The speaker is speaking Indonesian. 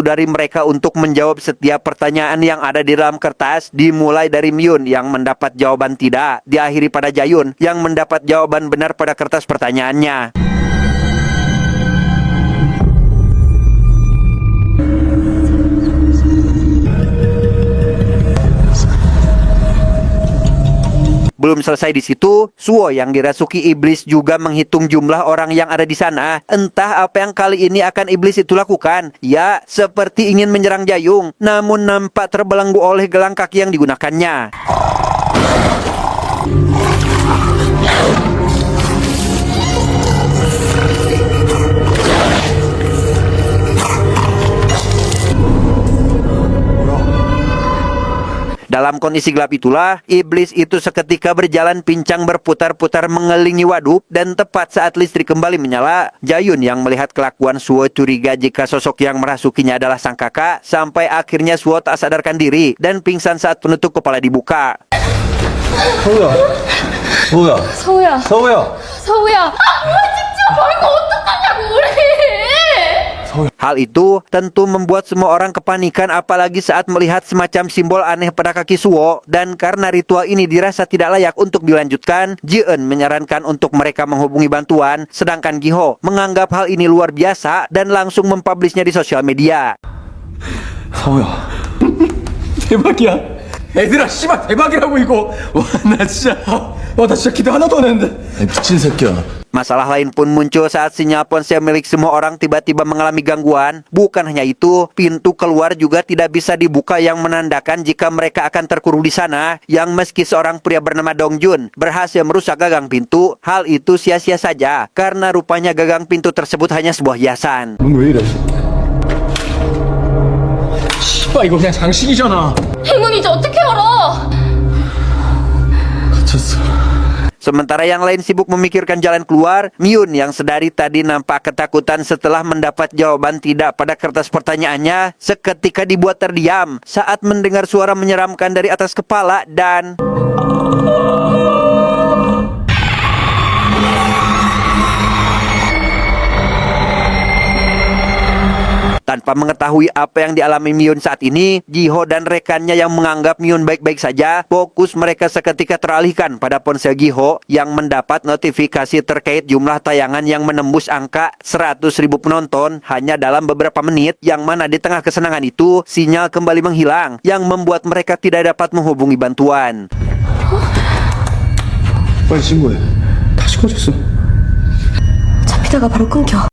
dari mereka untuk menjawab setiap pertanyaan yang ada di dalam kertas, dimulai dari Myun yang mendapat jawaban tidak, diakhiri pada Jayun yang mendapat jawaban benar pada kertas pertanyaannya. Belum selesai di situ, Suo yang dirasuki iblis juga menghitung jumlah orang yang ada di sana. Entah apa yang kali ini akan iblis itu lakukan. Ya, seperti ingin menyerang Jayung, namun nampak terbelenggu oleh gelang kaki yang digunakannya. Dalam kondisi gelap itulah, iblis itu seketika berjalan pincang berputar-putar mengelilingi waduk, dan tepat saat listrik kembali menyala, Jayun yang melihat kelakuan Suo curiga jika sosok yang merasukinya adalah sang kakak, sampai akhirnya Suo tak sadarkan diri dan pingsan saat penutup kepala dibuka. 서우야, 뭐야? 서우야, 서우야. 서우야. 직접 말고 어떡하냐고 우리. Hal itu tentu membuat semua orang kepanikan, apalagi saat melihat semacam simbol aneh pada kaki Suo, dan karena ritual ini dirasa tidak layak untuk dilanjutkan, Ji-eun menyarankan untuk mereka menghubungi bantuan, sedangkan Gi-ho menganggap hal ini luar biasa dan langsung mempublishnya di sosial media. 서우야. 대박이야. 애들아, 씨발 대박이라고 이거. 나 진짜 기대 하나도 안 했는데. 미친 새끼야. Masalah lain pun muncul saat sinyal ponsel milik semua orang tiba-tiba mengalami gangguan. Bukan hanya itu, pintu keluar juga tidak bisa dibuka yang menandakan jika mereka akan terkurung di sana. Yang meski seorang pria bernama Dong Jun berhasil merusak gagang pintu, hal itu sia-sia saja karena rupanya gagang pintu tersebut hanya sebuah hiasan. 왜 이래? 씨발 이거 그냥 장식이잖아. 행운이지 어떻게 알아? 갇혔어. Sementara yang lain sibuk memikirkan jalan keluar, Myun yang sedari tadi nampak ketakutan setelah mendapat jawaban tidak pada kertas pertanyaannya, seketika dibuat terdiam saat mendengar suara menyeramkan dari atas kepala dan... Tanpa mengetahui apa yang dialami Myun saat ini, Ji-ho dan rekannya yang menganggap Myun baik-baik saja, fokus mereka seketika teralihkan pada ponsel Gi-ho yang mendapat notifikasi terkait jumlah tayangan yang menembus angka 100.000 penonton hanya dalam beberapa menit, yang mana di tengah kesenangan itu, sinyal kembali menghilang, yang membuat mereka tidak dapat menghubungi bantuan. 빨리 신고해. 다시 꺼졌어. 잡히다가 바로 끊겨.